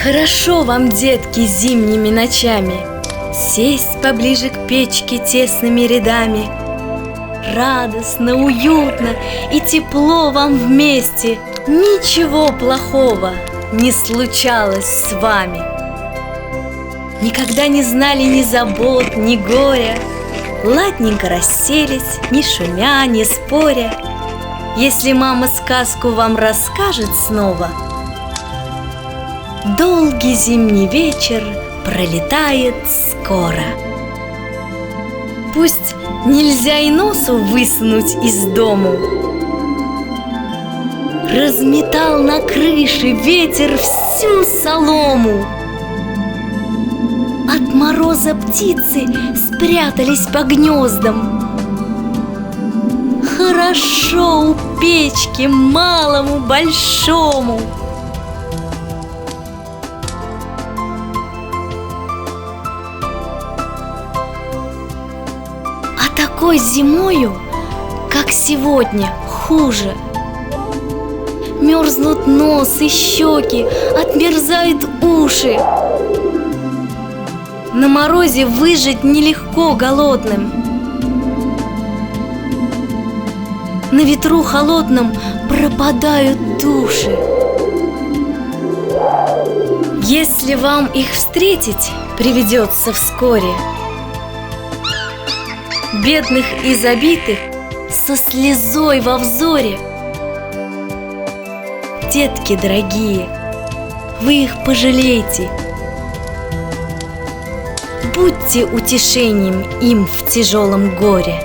Хорошо вам, детки, зимними ночами сесть поближе к печке тесными рядами. Радостно, уютно и тепло вам вместе. Ничего плохого не случалось с вами. Никогда не знали ни забот, ни горя. Ладненько расселись, ни шумя, ни споря. Если мама сказку вам расскажет снова, долгий зимний вечер пролетает скоро. Пусть нельзя и носу высунуть из дому, разметал на крыше ветер всю солому. От мороза птицы спрятались по гнездам. Хорошо у печки малому большому. А такой зимою, как сегодня, хуже. Мерзнут нос и щеки, отмерзают уши. На морозе выжить нелегко голодным. На ветру холодном пропадают души. Если вам их встретить приведется вскоре, бедных и забитых со слезой во взоре, детки дорогие, вы их пожалейте. Будьте утешением им в тяжелом горе.